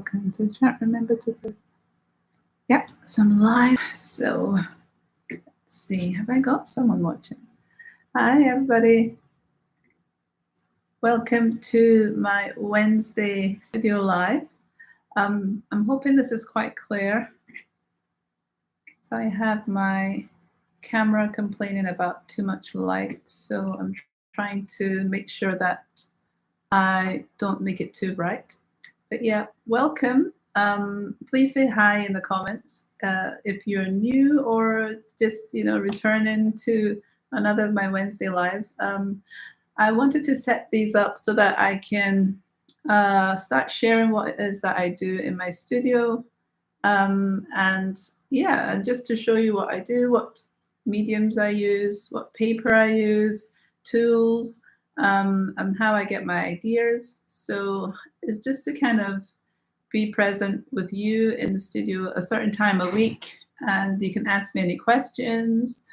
welcome to the chat. Remember to put, yep, some live. So let's see, have I got someone watching? Hi, everybody. Welcome to my Wednesday studio live. I'm hoping this is quite clear. So I have my camera complaining about too much light, so I'm trying to make sure that I don't make it too bright. But yeah, welcome. Please say hi in the comments if you're new or just returning to another of my Wednesday lives. I wanted to set these up so that I can start sharing what it is that I do in my studio, and yeah, and just to show you what I do, what mediums I use, what paper I use, tools, and how I get my ideas. So it's just to kind of be present with you in the studio a certain time a week, and you can ask me any questions,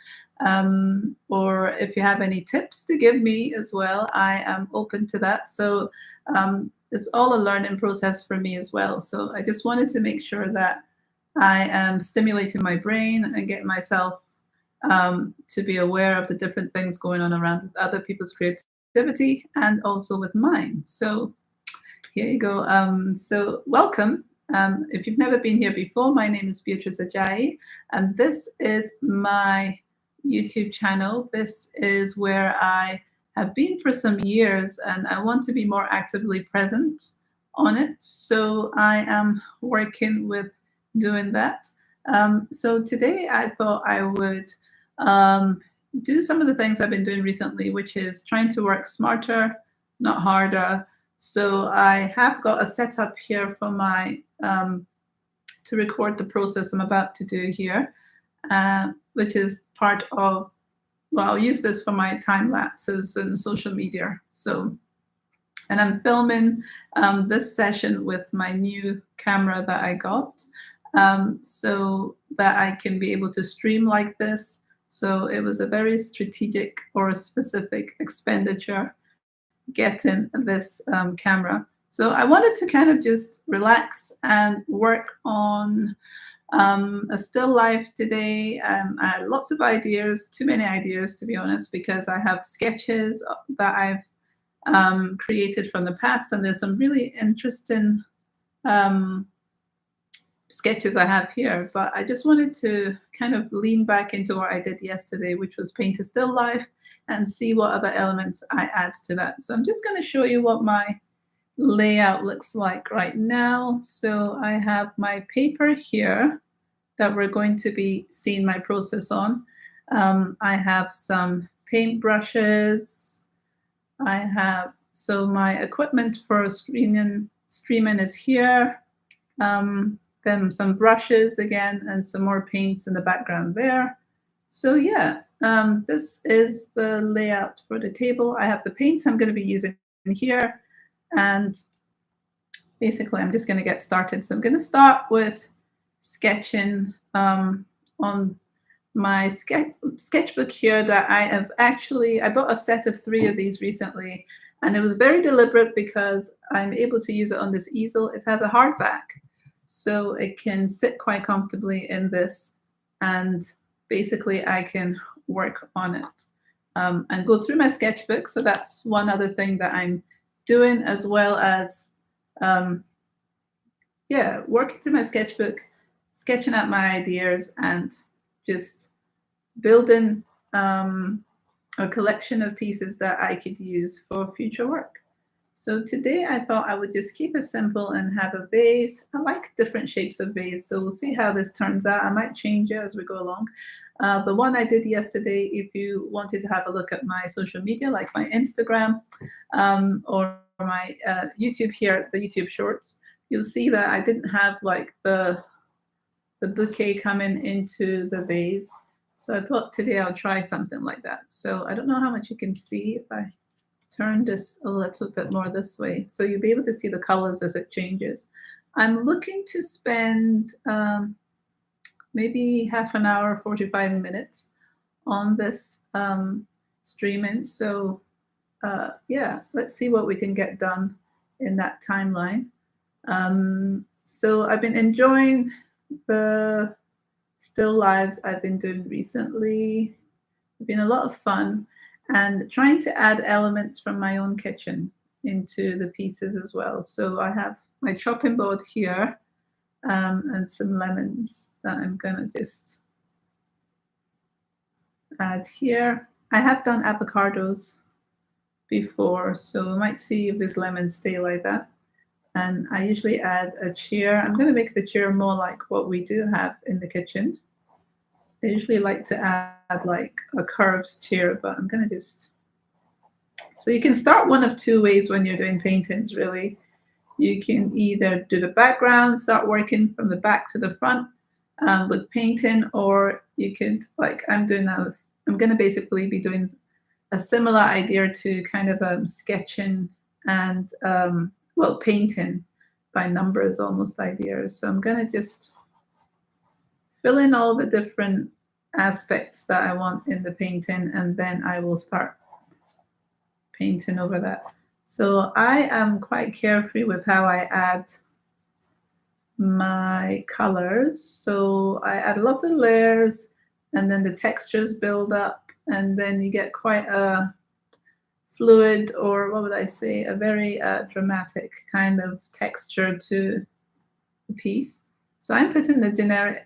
or if you have any tips to give me as well, I am open to that. So it's all a learning process for me as well. So I just wanted to make sure that I am stimulating my brain and getting myself to be aware of the different things going on around with other people's creativity and also with mine. So here you go. So welcome. If you've never been here before, my name is Beatrice Ajayi, and this is my YouTube channel. This is where I have been for some years, and I want to be more actively present on it. So I am working with doing that. So today I thought I would do some of the things I've been doing recently, which is trying to work smarter, not harder. So I have got a setup here for my to record the process I'm about to do here, which is part of, well, I'll use this for my time lapses and social media. So, and I'm filming this session with my new camera that I got, so that I can be able to stream like this. So it was a very strategic or specific expenditure getting this camera. So I wanted to kind of just relax and work on a still life today. I had lots of ideas, too many ideas to be honest, because I have sketches that I've created from the past, and there's some really interesting sketches I have here, but I just wanted to kind of lean back into what I did yesterday, which was paint a still life, and see what other elements I add to that. So I'm just going to show you what my layout looks like right now. So I have my paper here that we're going to be seeing my process on. I have some paint brushes. I have, so my equipment for streaming is here. Then some brushes again, and some more paints in the background there. So yeah, this is the layout for the table. I have the paints I'm going to be using here, and basically I'm just going to get started. So I'm going to start with sketching on my sketchbook here that I bought a set of 3 of these recently, and it was very deliberate because I'm able to use it on this easel. It has a hard back, so it can sit quite comfortably in this, and basically I can work on it and go through my sketchbook. So that's one other thing that I'm doing, as well as yeah, working through my sketchbook, sketching out my ideas, and just building a collection of pieces that I could use for future work. So today I thought I would just keep it simple and have a vase. I like different shapes of vase, so we'll see how this turns out. I might change it as we go along. The one I did yesterday, if you wanted to have a look at my social media, like my Instagram or my YouTube here, the YouTube shorts, you'll see that I didn't have like the bouquet coming into the vase. So I thought today I'll try something like that. So I don't know how much you can see if I turn this a little bit more this way, so you'll be able to see the colors as it changes. I'm looking to spend maybe half an hour, 45 minutes on this streaming. So yeah, let's see what we can get done in that timeline. So I've been enjoying the still lives I've been doing recently. It's been a lot of fun and trying to add elements from my own kitchen into the pieces as well. So I have my chopping board here and some lemons that I'm gonna just add here. I have done avocados before, so we might see if this lemons stay like that. And I usually add a chair. I'm going to make the chair more like what we do have in the kitchen. I usually like to add like a curved chair, but I'm going to just... So you can start one of two ways when you're doing paintings, really. You can either do the background, start working from the back to the front with painting, or you could, like I'm doing now, I'm going to basically be doing a similar idea to kind of sketching and well, painting by numbers almost ideas. So I'm going to just fill in all the different aspects that I want in the painting, and then I will start painting over that. So I am quite carefree with how I add my colors. So I add lots of layers, and then the textures build up, and then you get quite a fluid, or what would I say, a very dramatic kind of texture to the piece. So I'm putting the generic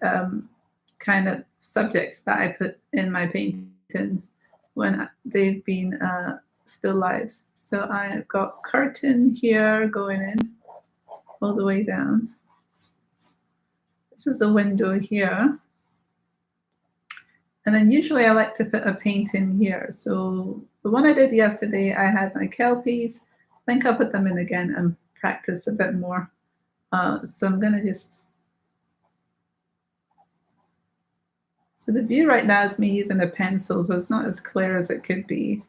kind of subjects that I put in my paintings when they've been still lives. So I've got curtain here going in all the way down. This is a window here. And then usually I like to put a painting here. So the one I did yesterday, I had my kelpies. I think I'll put them in again and practice a bit more. So I'm going to just... So the view right now is me using a pencil, so it's not as clear as it could be.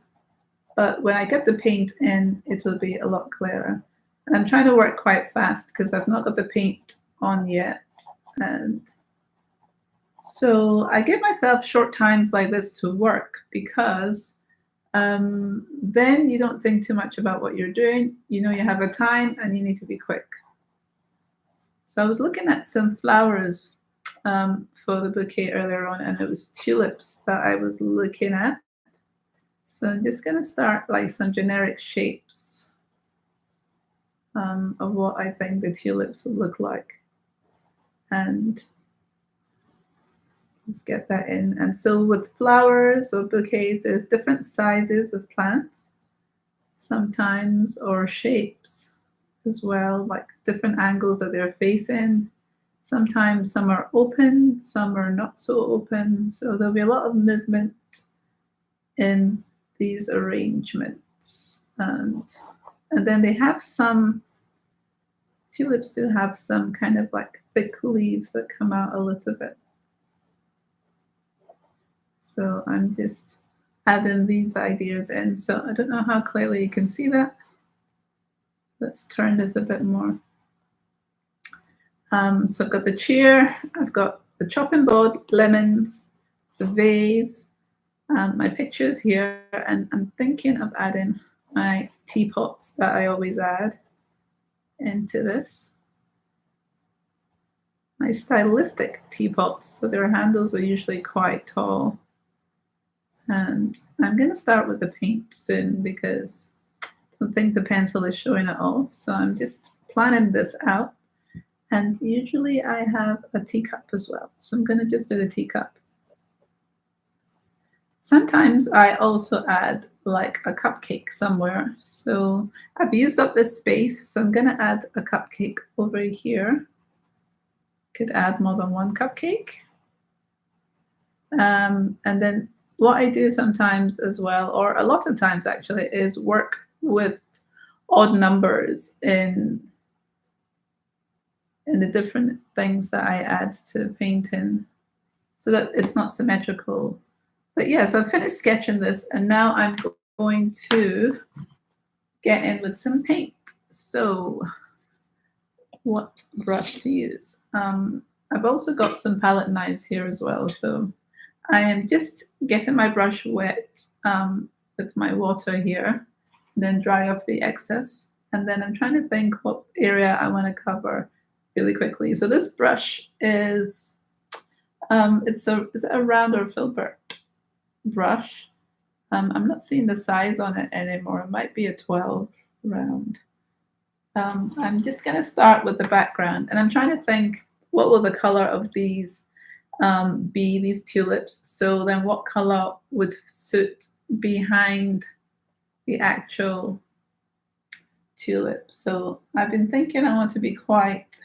But when I get the paint in, it will be a lot clearer. And I'm trying to work quite fast because I've not got the paint on yet. And so I give myself short times like this to work, because then you don't think too much about what you're doing. You know you have a time and you need to be quick. So I was looking at some flowers for the bouquet earlier on, and it was tulips that I was looking at. So I'm just going to start like some generic shapes of what I think the tulips will look like. And let's get that in. And so with flowers or bouquets, there's different sizes of plants sometimes, or shapes as well, like different angles that they're facing. Sometimes some are open, some are not so open. So there'll be a lot of movement in these arrangements. And then they have some, tulips do have some kind of like thick leaves that come out a little bit. So I'm just adding these ideas in. So I don't know how clearly you can see that. Let's turn this a bit more. So I've got the chair, I've got the chopping board, lemons, the vase, my pictures here, and I'm thinking of adding my teapots that I always add into this. My stylistic teapots, so their handles are usually quite tall. And I'm going to start with the paint soon because I don't think the pencil is showing at all. So I'm just planning this out. And usually I have a teacup as well. So I'm going to just do the teacup. Sometimes I also add like a cupcake somewhere. So I've used up this space. So I'm going to add a cupcake over here. Could add more than one cupcake. And then what I do sometimes as well, or a lot of times actually, is work with odd numbers in the different things that I add to painting so that it's not symmetrical. But yeah, so I've finished sketching this, and now I'm going to get in with some paint. So what brush to use? I've also got some palette knives here as well. So I am just getting my brush wet with my water here, then dry off the excess. And then I'm trying to think what area I want to cover. really quickly. So this brush is is it a round or filbert brush? I'm not seeing the size on it anymore. It might be a 12 round. I'm just going to start with the background, and I'm trying to think what will the color of these be, these tulips. So then what color would suit behind the actual tulip? So I've been thinking I want to be quite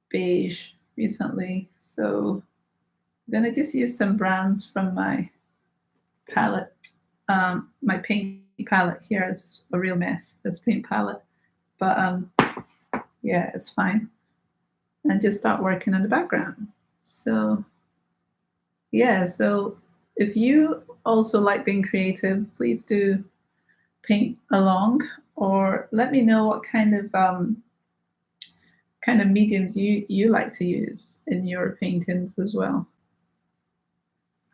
beige recently. So I'm going to just use some browns from my palette. My paint palette here is a real mess, this paint palette. But yeah, it's fine. And just start working on the background. So yeah, so if you also like being creative, please do paint along, or let me know what kind of mediums you like to use in your paintings as well.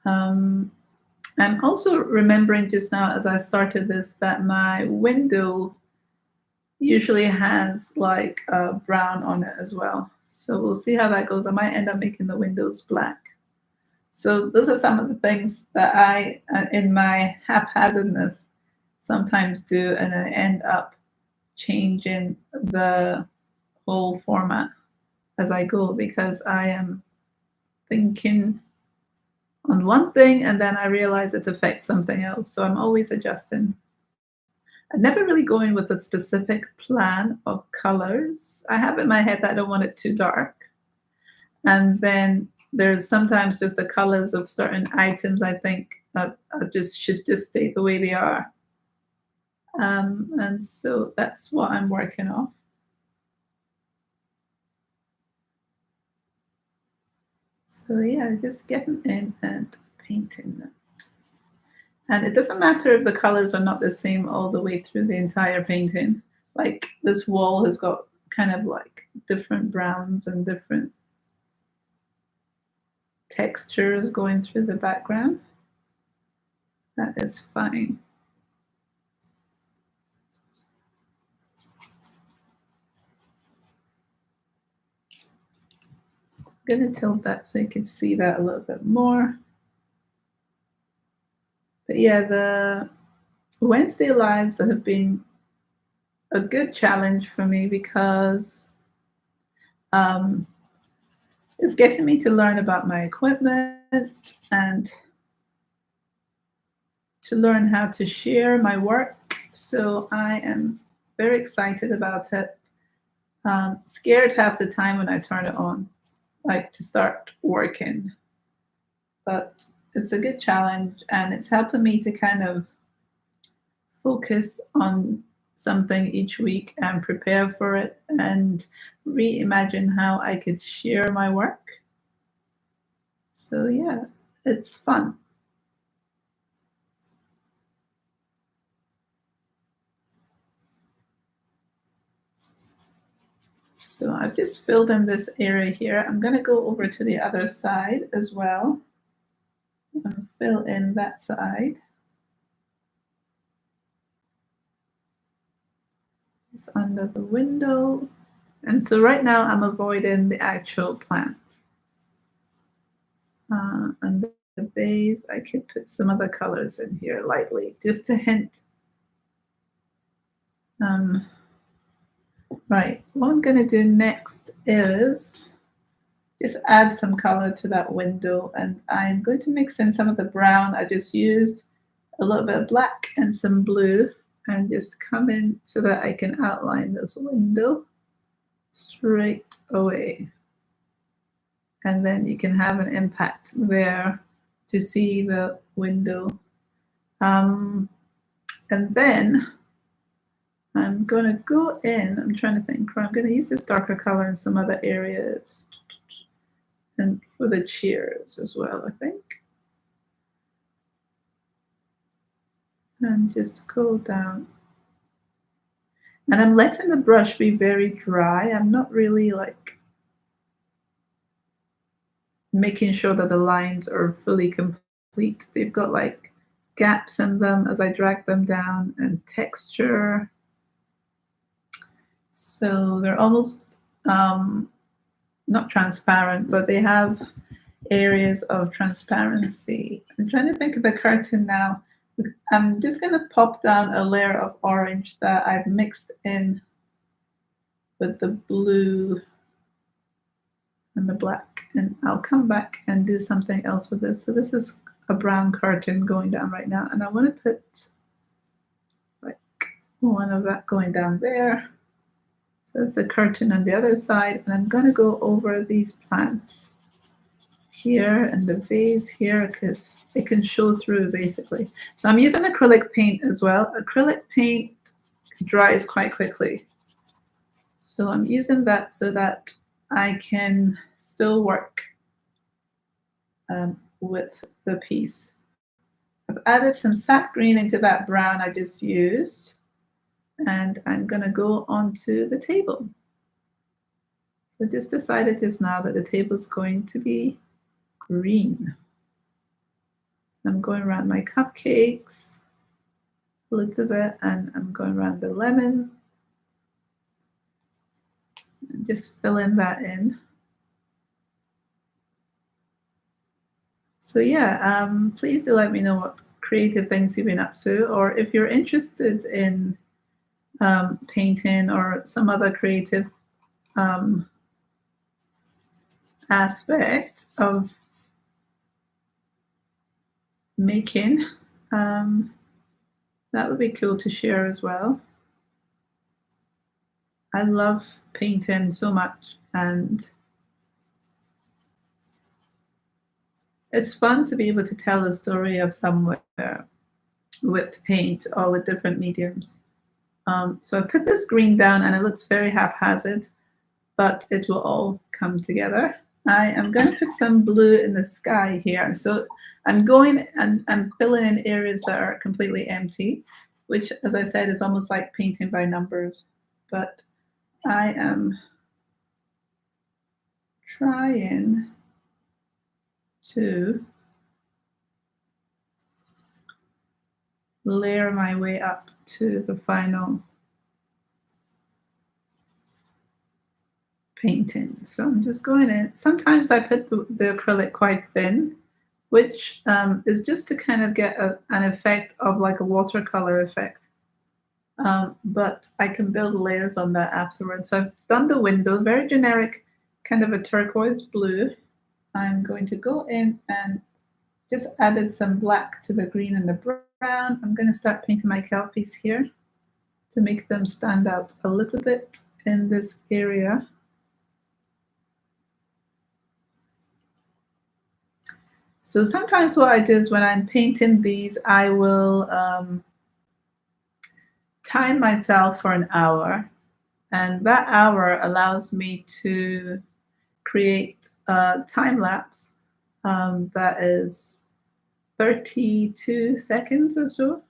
I'm also remembering just now as I started this that my window usually has like brown on it as well. So we'll see how that goes. I might end up making the windows black. So those are some of the things that I, in my haphazardness, sometimes do, and I end up changing the whole format as I go because I am thinking on one thing and then I realize it affects something else. So I'm always adjusting. I never really go in with a specific plan of colors. I have in my head that I don't want it too dark. And then there's sometimes just the colors of certain items I think that should just stay the way they are. And so that's what I'm working off. So yeah, just getting in and painting them. And it doesn't matter if the colors are not the same all the way through the entire painting. Like this wall has got kind of like different browns and different textures going through the background. That is fine. I'm going to tilt that so you can see that a little bit more. But yeah, the Wednesday lives have been a good challenge for me because it's getting me to learn about my equipment and to learn how to share my work. So I am very excited about it. Scared half the time when I turn it on, like to start working. But it's a good challenge and it's helping me to kind of focus on something each week and prepare for it and reimagine how I could share my work. So yeah, it's fun. So I've just filled in this area here. I'm going to go over to the other side as well and fill in that side. It's under the window. And so right now I'm avoiding the actual plants. Under the base, I could put some other colors in here lightly, just to hint. Right, what I'm going to do next is just add some color to that window, and I'm going to mix in some of the brown I just used, a little bit of black and some blue, and just come in so that I can outline this window straight away. And then you can have an impact there to see the window. And then I'm going to go in, I'm trying to think, I'm going to use this darker color in some other areas and for the cheers as well, I think. And just go down. And I'm letting the brush be very dry. I'm not really like making sure that the lines are fully complete. They've got like gaps in them as I drag them down and texture. So they're almost not transparent, but they have areas of transparency. I'm trying to think of the curtain now. I'm just going to pop down a layer of orange that I've mixed in with the blue and the black, and I'll come back and do something else with this. So this is a brown curtain going down right now, and I want to put like one of that going down there. So that's the curtain on the other side, and I'm going to go over these plants here and the vase here because it can show through basically. So I'm using acrylic paint as well. Acrylic paint dries quite quickly. So I'm using that so that I can still work with the piece. I've added some sap green into that brown I just used, and I'm going to go onto the table. So just decided just now that the table is going to be green. I'm going around my cupcakes a little bit, and I'm going around the lemon and just filling that in. So yeah, please do let me know what creative things you've been up to, or if you're interested in painting or some other creative aspect of making, that would be cool to share as well. I love painting so much, and it's fun to be able to tell the story of somewhere with paint or with different mediums. So I put this green down, and it looks very haphazard, but it will all come together. I am going to put some blue in the sky here. So I'm going and I'm filling in areas that are completely empty, which, as I said, is almost like painting by numbers. But I am trying to layer my way up to the final painting. So I'm just going in. Sometimes I put the acrylic quite thin, which is just to kind of get an effect of like a watercolor effect. But I can build layers on that afterwards. So I've done the window, very generic, kind of a turquoise blue. I'm going to go in and just added some black to the green and the brown. I'm going to start painting my kelpies here to make them stand out a little bit in this area. So sometimes what I do is when I'm painting these, I will time myself for an hour, and that hour allows me to create a time lapse that is 32 seconds or so.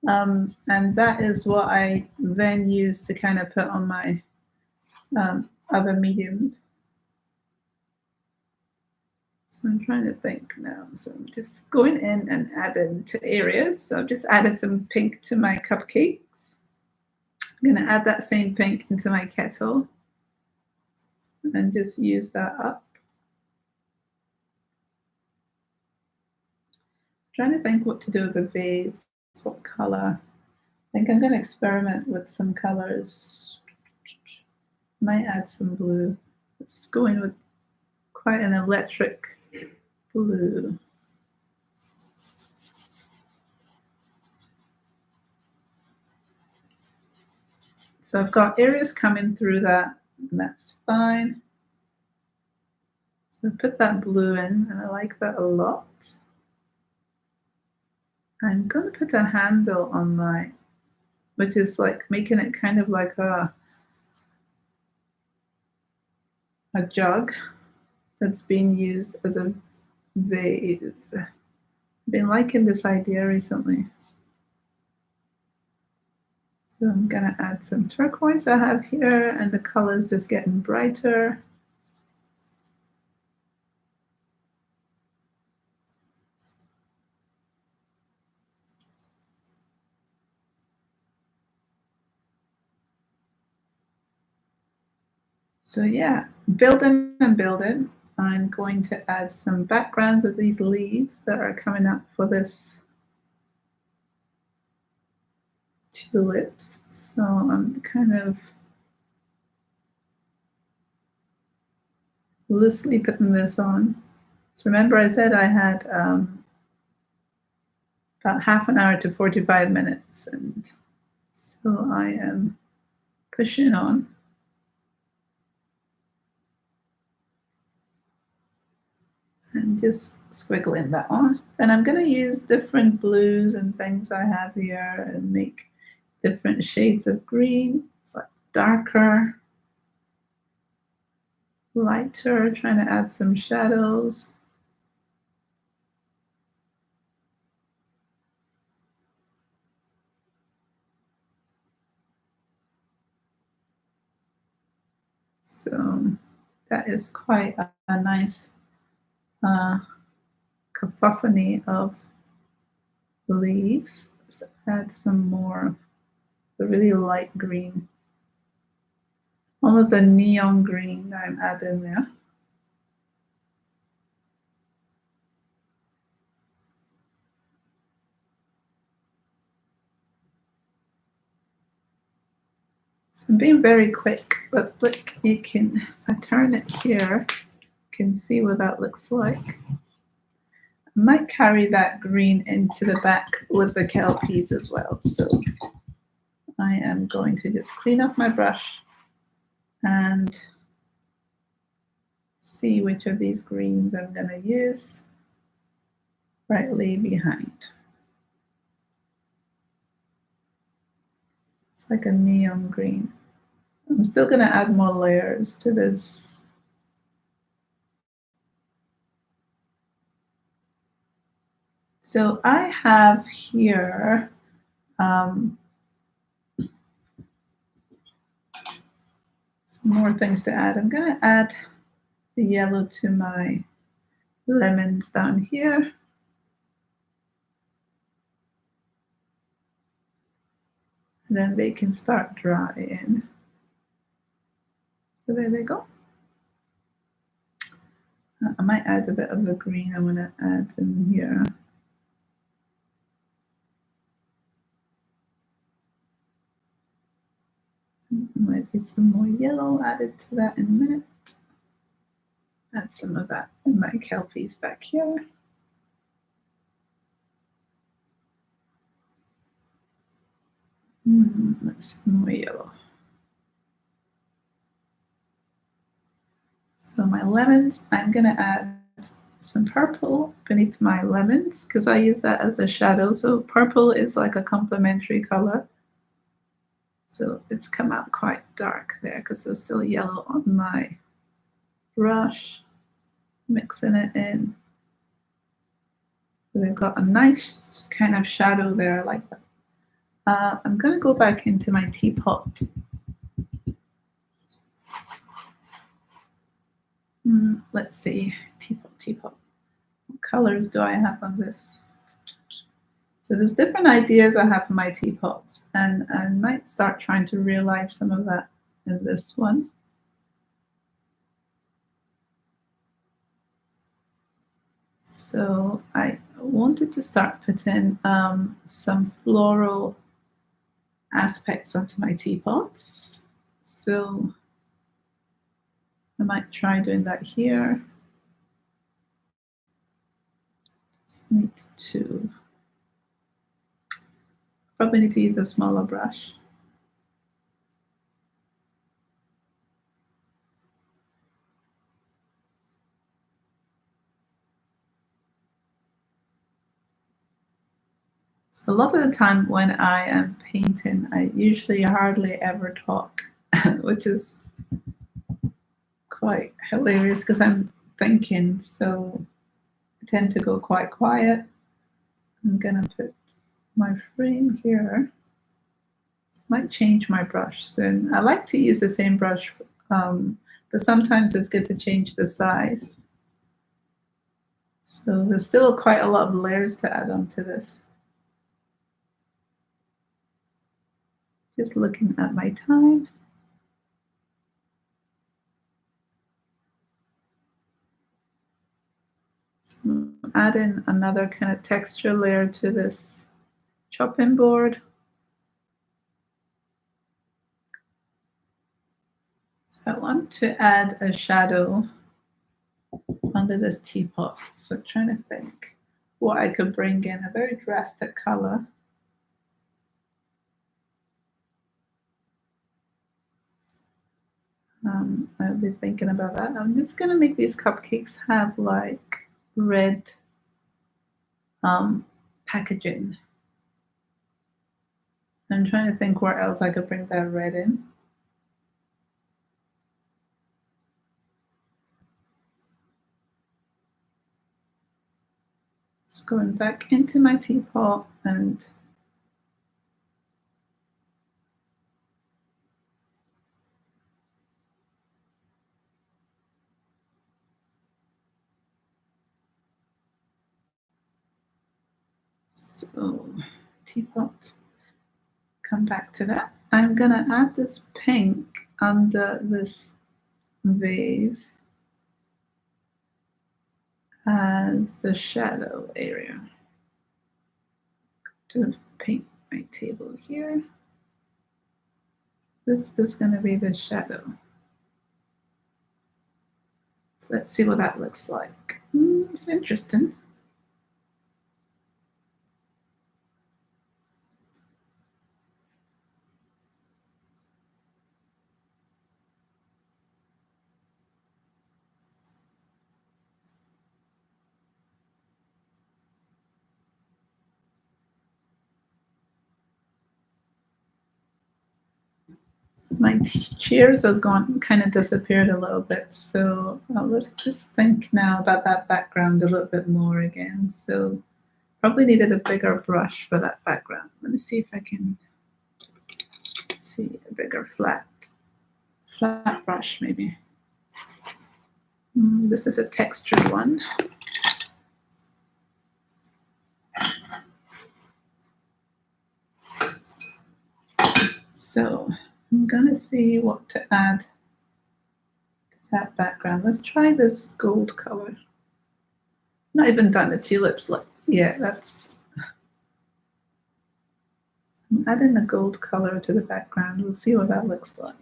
And that is what I then use to kind of put on my other mediums. So I'm trying to think now. So I'm just going in and adding to areas. So I've just added some pink to my cupcakes. I'm going to add that same pink into my kettle and just use that up. I'm trying to think what to do with the vase. What color? I think I'm going to experiment with some colors. Might add some blue. Let's go in with quite an electric blue. So I've got areas coming through that, and that's fine. So I put that blue in, and I like that a lot. I'm going to put a handle on my, which is like making it kind of like a jug that's being used as a vase. I've been liking this idea recently. So I'm going to add some turquoise I have here, and the color is just getting brighter. So yeah, building and building. I'm going to add some backgrounds of these leaves that are coming up for this tulips. So I'm kind of loosely putting this on. So remember I said I had about half an hour to 45 minutes, and so I am pushing on. And just squiggling that on. And I'm going to use different blues and things I have here and make different shades of green. It's like darker, lighter, trying to add some shadows. So that is quite a nice cacophony of leaves. Let's add some more, the really light green, almost a neon green that I'm adding there. So I'm being very quick, but look, you can, if I turn it here, you can see what that looks like. I might carry that green into the back with the kelpies as well. So I am going to just clean off my brush and see which of these greens I'm going to use rightly behind. It's like a neon green. I'm still going to add more layers to this. So I have here some more things to add. I'm going to add the yellow to my lemons down here. And then they can start drying. So there they go. I might add a bit of the green I'm going to add in here. Might be some more yellow added to that in a minute. Add some of that in my kelpies back here. Let's see, more yellow. So my lemons, I'm going to add some purple beneath my lemons because I use that as the shadow. So purple is like a complementary color. So it's come out quite dark there because there's still yellow on my brush. Mixing it in. So they've got a nice kind of shadow there like that. I'm going to go back into my teapot. Let's see, teapot. What colors do I have on this? So there's different ideas I have for my teapots, and I might start trying to realize some of that in this one. So I wanted to start putting some floral aspects onto my teapots. So I might try doing that here. Just need to, probably need to use a smaller brush. So a lot of the time when I am painting, I usually hardly ever talk, which is quite hilarious because I'm thinking, so I tend to go quite quiet. I'm gonna put my frame here. Might change my brush soon. I like to use the same brush, but sometimes it's good to change the size. So there's still quite a lot of layers to add onto this. Just looking at my time. Add in another kind of texture layer to this chopping board. So I want to add a shadow under this teapot. So trying to think what I could bring in, a very drastic color. I'll be thinking about that. I'm just gonna make these cupcakes have like red packaging. I'm trying to think where else I could bring that red in. Just going back into my teapot and so teapot, come back to that. I'm gonna add this pink under this vase as the shadow area. To paint my table here. This is going to be the shadow. So let's see what that looks like. It's interesting. My chairs are gone, kind of disappeared a little bit. So let's just think now about that background a little bit more again. So probably needed a bigger brush for that background. Let me see if I can see a bigger flat brush maybe. This is a textured one. So I'm gonna see what to add to that background. Let's try this gold color. Not even done the tulips. Yeah, that's. I'm adding the gold color to the background. We'll see what that looks like.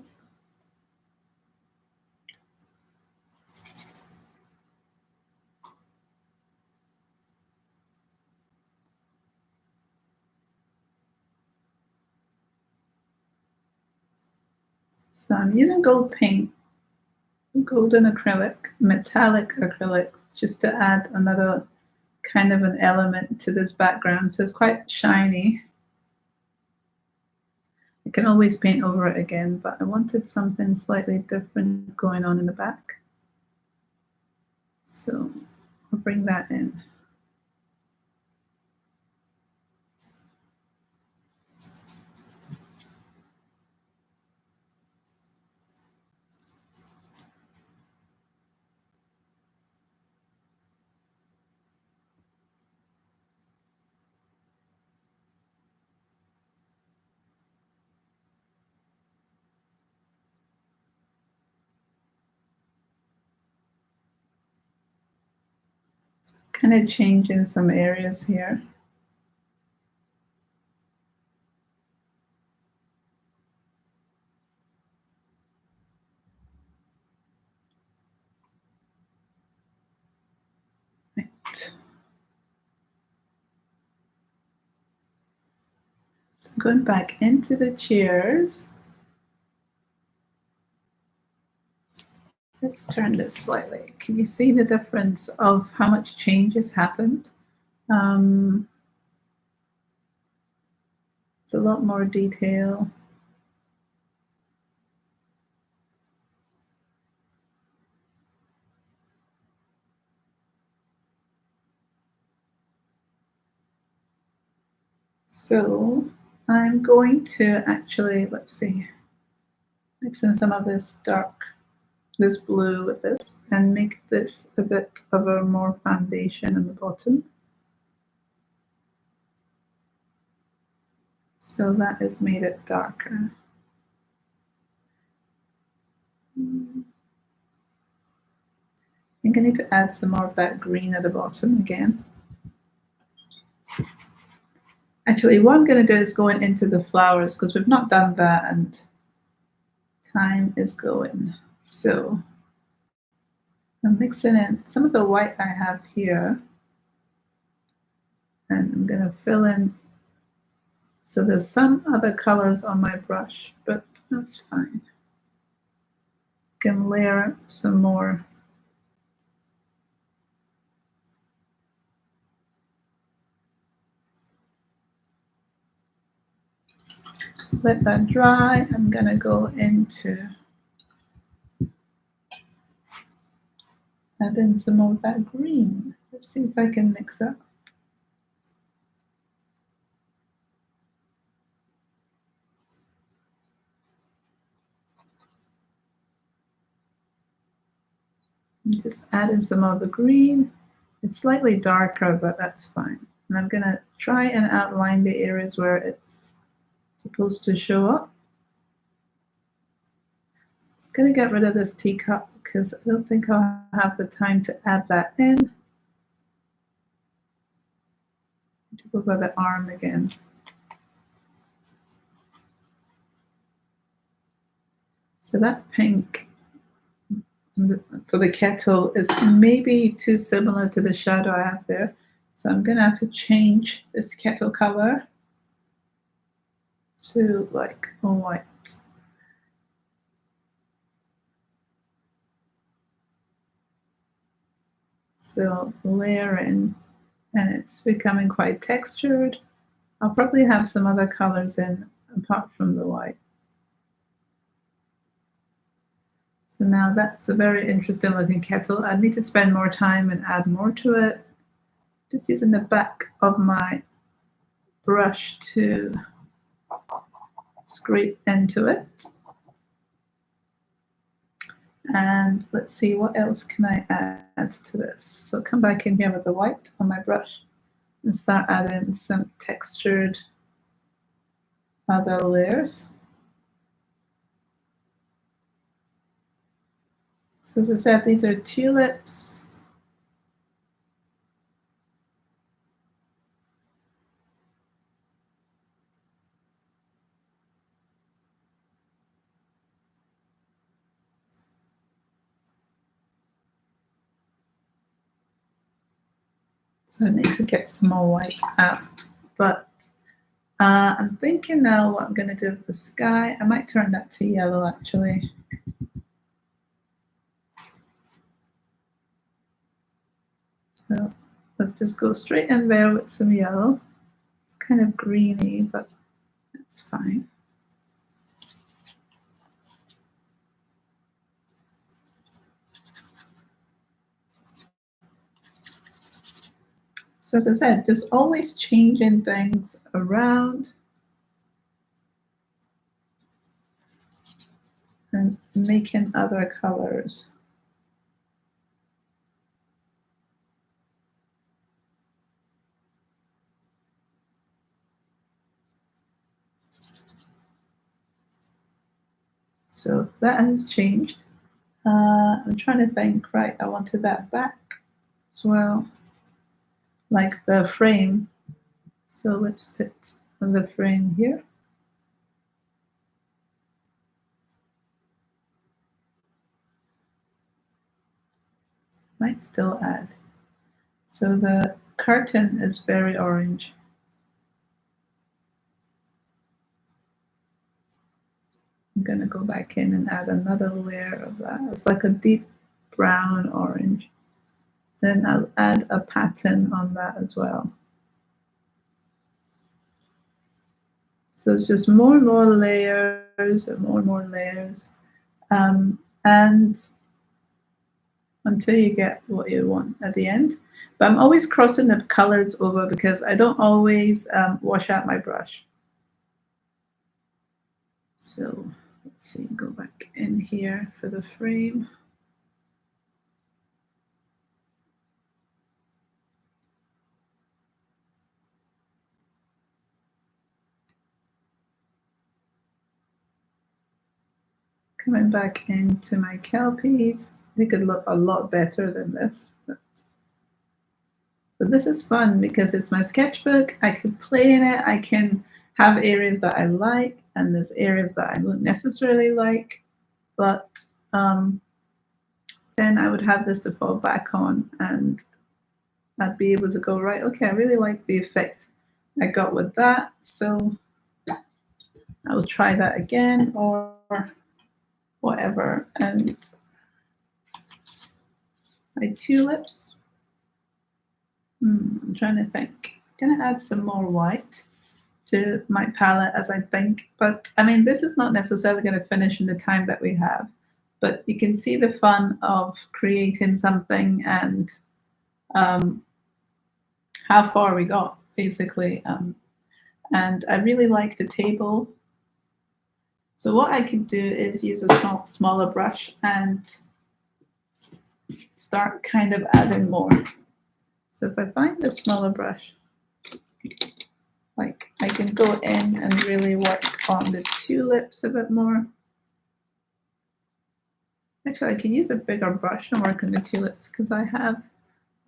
So I'm using gold paint, golden acrylic, metallic acrylic, just to add another kind of an element to this background. So it's quite shiny. I can always paint over it again, but I wanted something slightly different going on in the back. So I'll bring that in. Kind of changing some areas here. Right. So going back into the chairs. Let's turn this slightly. Can you see the difference of how much change has happened? It's a lot more detail. So I'm going to actually, let's see, mix in some of this this blue with this, and make this a bit of a more foundation in the bottom. So that has made it darker. think I need to add some more of that green at the bottom again. Actually, what I'm going to do is going into the flowers because we've not done that and time is going. So I'm mixing in some of the white I have here, and I'm going to fill in. So there's some other colors on my brush, but that's fine. I can layer some more. So let that dry. I'm going to go into add in some of that green. Let's see if I can mix up. I'm just adding some of the green. It's slightly darker, but that's fine. And I'm going to try and outline the areas where it's supposed to show up. I'm going to get rid of this teacup because I don't think I'll have the time to add that in. To go by the arm again. So that pink for the kettle is maybe too similar to the shadow I have there. So I'm going to have to change this kettle color to like a white. So layer in, and it's becoming quite textured. I'll probably have some other colors in apart from the white. So now that's a very interesting looking kettle. I need to spend more time and add more to it. Just using the back of my brush to scrape into it. And let's see, what else can I add to this? So come back in here with the white on my brush and start adding some textured other layers. So as I said, these are tulips. So I need to get some more white out, but I'm thinking now what I'm going to do with the sky. I might turn that to yellow actually. So let's just go straight in there with some yellow. It's kind of greeny, but that's fine. So as I said, just always changing things around and making other colors. So that has changed. I'm trying to think, right, I wanted that back as well, like the frame. So let's put the frame here. Might still add. So the curtain is very orange. I'm going to go back in and add another layer of that. It's like a deep brown orange. Then I'll add a pattern on that as well. So it's just more and more layers and more layers. And until you get what you want at the end. But I'm always crossing the colors over because I don't always wash out my brush. So let's see, go back in here for the frame. Coming back into my kelpies. They could look a lot better than this. But this is fun because it's my sketchbook. I can play in it. I can have areas that I like, and there's areas that I don't necessarily like. But then I would have this to fall back on, and I'd be able to go, right, okay, I really like the effect I got with that. So I will try that again or whatever. And my tulips. I'm trying to think. I'm gonna add some more white to my palette as I think. But I mean, this is not necessarily going to finish in the time that we have. But you can see the fun of creating something and how far we got, basically. And I really like the table. So what I can do is use a smaller brush and start kind of adding more. So if I find a smaller brush, like I can go in and really work on the tulips a bit more. Actually, I can use a bigger brush and work on the tulips because I have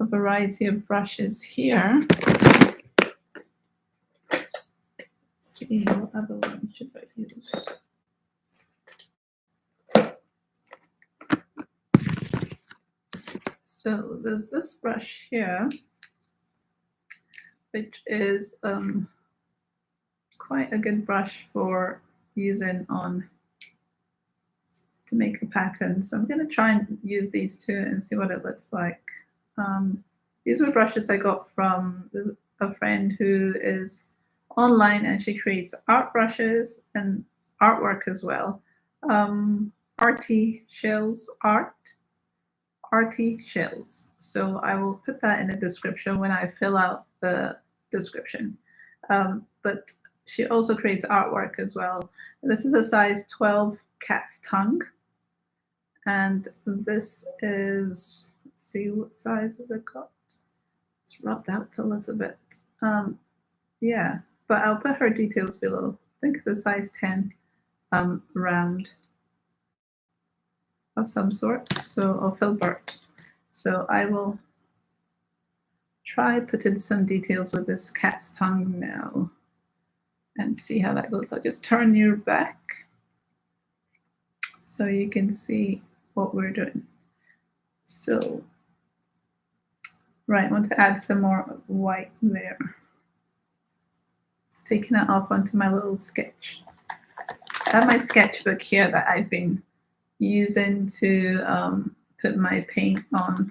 a variety of brushes here. Let's see, what other one should I use? So there's this brush here, which is quite a good brush for using on to make a pattern. So I'm going to try and use these two and see what it looks like. These were brushes I got from a friend who is online, and she creates art brushes and artwork as well. Arty Shells Art. Arty Shells. So I will put that in the description when I fill out the description. But she also creates artwork as well. This is a size 12 cat's tongue. And this is, let's see, what size has it got? It's rubbed out a little bit. Yeah, but I'll put her details below. I think it's a size 10 round of some sort, so or filbert. So I will try putting some details with this cat's tongue now and see how that goes. I'll just turn your back so you can see what we're doing. So, right, I want to add some more white there. It's taking it off onto my little sketch. I have my sketchbook here that I've been using to put my paint on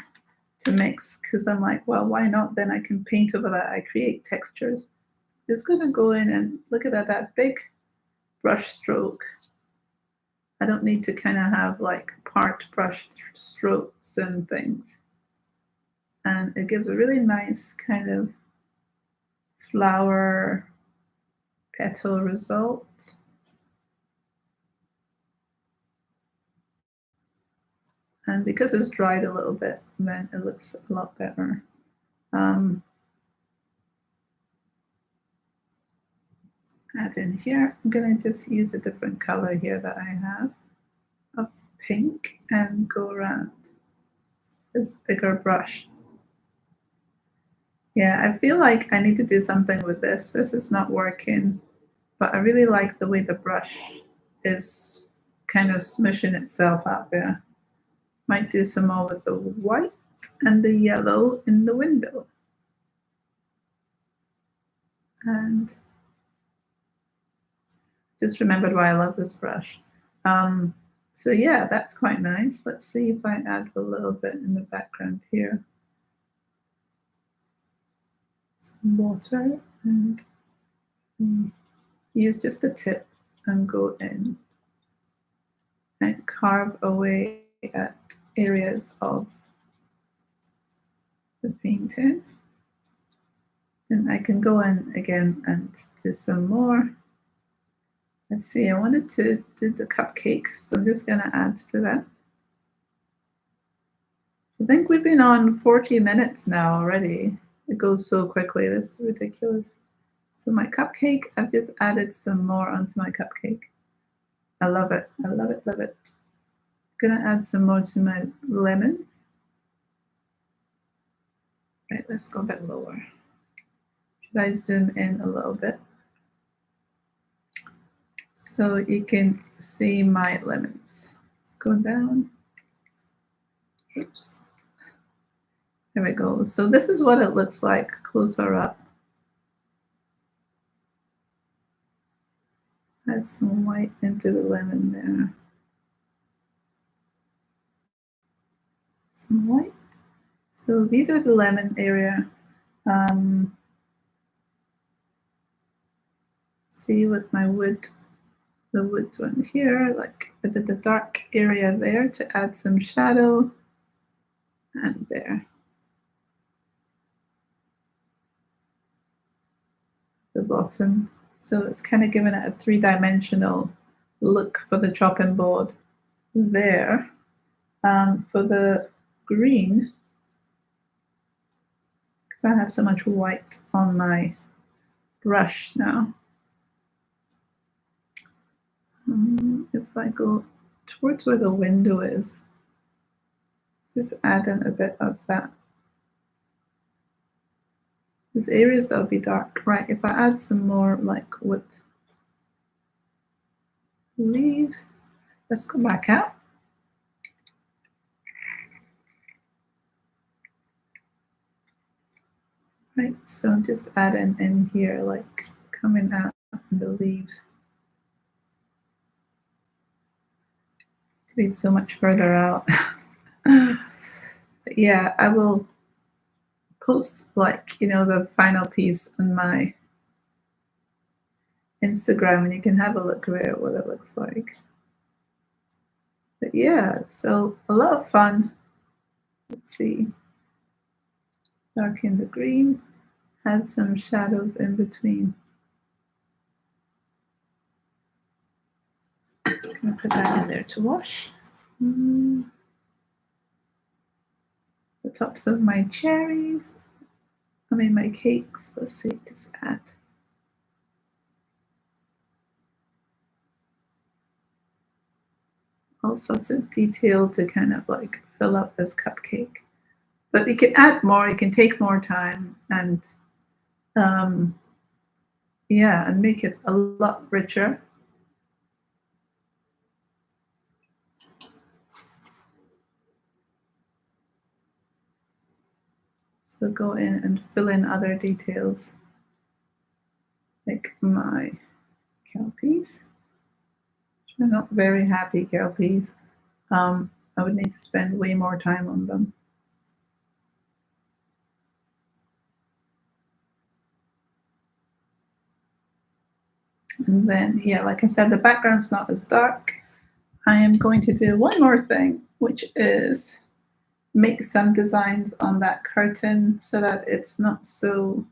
to mix, because I'm like, well, why not? Then I can paint over that. I create textures. Just gonna go in and look at that big brush stroke. I don't need to kind of have like part brush strokes and things. And it gives a really nice kind of flower petal result. And because it's dried a little bit, then it looks a lot better. Add in here, I'm going to just use a different color here that I have of pink and go around this bigger brush. Yeah, I feel like I need to do something with this. This is not working, but I really like the way the brush is kind of smushing itself out there. Might do some more with the white and the yellow in the window. And just remembered why I love this brush. So yeah, that's quite nice. Let's see if I add a little bit in the background here. Some water and use just the tip and go in and carve away at areas of the painting. And I can go in again and do some more. Let's see, I wanted to do the cupcakes, so I'm just going to add to that. So I think we've been on 40 minutes now already. It goes so quickly, this is ridiculous. So my cupcake, I've just added some more onto my cupcake. I love it, I love it, love it. gonna add some more to my lemon. Right, let's go a bit lower. Should I zoom in a little bit so you can see my lemons? Let's go down. Oops. There we go. So this is what it looks like closer up. Add some white into the lemon there. Some white. So these are the lemon area. See with my wood, the wood one here, like I did the dark area there to add some shadow, and there. The bottom. So it's kind of given it a three-dimensional look for the chopping board there. For the green, because I have so much white on my brush now. If I go towards where the window is, just add in a bit of that. There's areas that'll be dark, right? If I add some more, like with leaves, let's go back out. Right, so just adding in here, like coming out in the leaves. To be so much further out. But yeah, I will post, like, you know, the final piece on my Instagram, and you can have a look there what it looks like. But yeah, so a lot of fun. Let's see. Darken the green, add some shadows in between. I'm gonna put that in there to wash. The tops of my cherries, my cakes. Let's see, just add. All sorts of detail to kind of like fill up this cupcake. But you can add more, you can take more time, and yeah, and make it a lot richer. So go in and fill in other details, like my cowpeas. They're not very happy cowpeas. I would need to spend way more time on them. And then, yeah, like I said, the background's not as dark. I am going to do one more thing, which is make some designs on that curtain so that it's not so,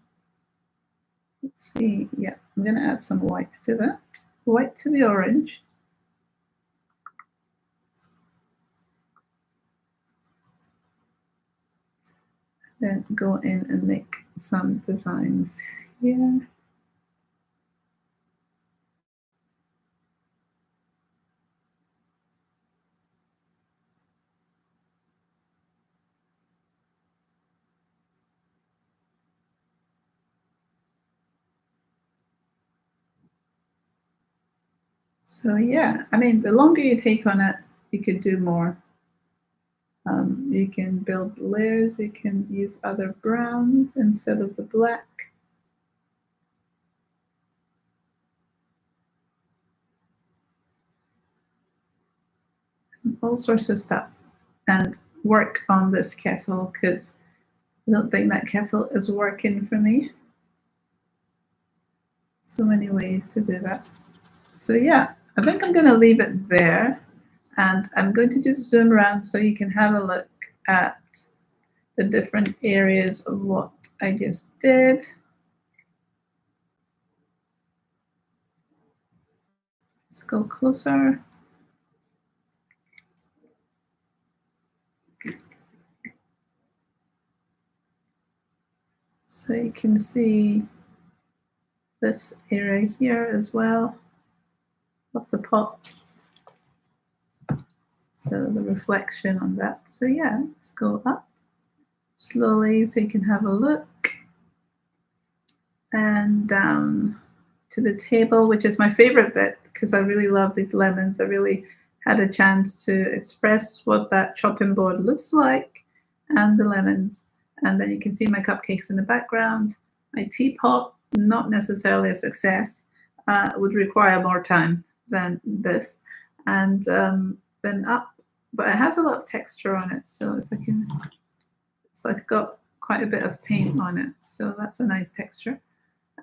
let's see, yeah, I'm gonna add some white to that, white to the orange. Then go in and make some designs here. So yeah, the longer you take on it, you could do more. You can build layers, you can use other browns instead of the black. All sorts of stuff. And work on this kettle, because I don't think that kettle is working for me. So many ways to do that. So yeah, I think I'm going to leave it there, and I'm going to just zoom around so you can have a look at the different areas of what I just did. Let's go closer. So you can see this area here as well of the pot. So the reflection on that. So yeah, let's go up slowly so you can have a look, and down to the table, which is my favorite bit because I really love these lemons. I really had a chance to express what that chopping board looks like and the lemons. And then you can see my cupcakes in the background. My teapot, not necessarily a success, would require more time than this. And then up, but it has a lot of texture on it. So if I can, it's like got quite a bit of paint on it. So that's a nice texture.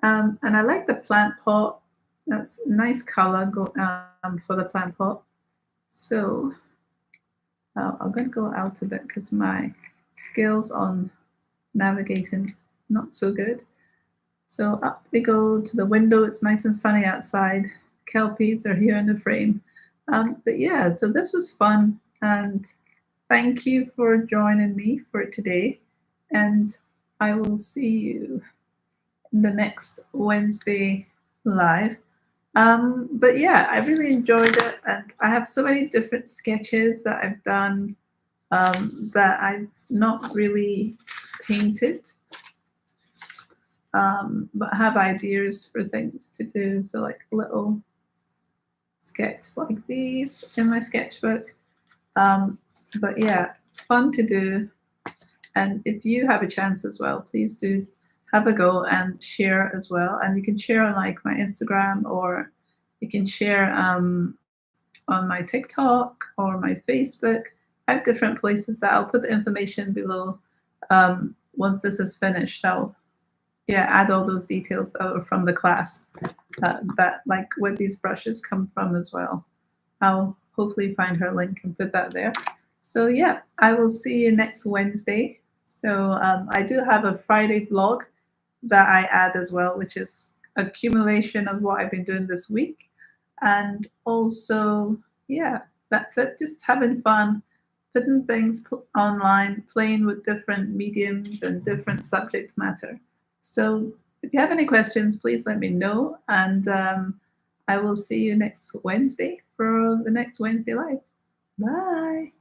And I like the plant pot. That's a nice color for the plant pot. So I'm going to go out a bit because my skills on navigating not so good. So up we go to the window. It's nice and sunny outside. Kelpies are here in the frame. But yeah, so this was fun. And thank you for joining me for today. And I will see you the next Wednesday live. But yeah, I really enjoyed it, and I have so many different sketches that I've done that I've not really painted, but have ideas for things to do. So like little sketches like these in my sketchbook. But yeah, fun to do. And if you have a chance as well, please do have a go and share as well. And you can share on like my Instagram, or you can share on my TikTok or my Facebook. I have different places that I'll put the information below. Once this is finished, I'll add all those details that are from the class that like where these brushes come from as well. I'll hopefully find her link and put that there. So yeah, I will see you next Wednesday. So I do have a Friday vlog that I add as well, which is accumulation of what I've been doing this week. And also, yeah, that's it. Just having fun, putting things online, playing with different mediums and different subject matter. So if you have any questions, please let me know. And I will see you next Wednesday for the next Wednesday Live. Bye.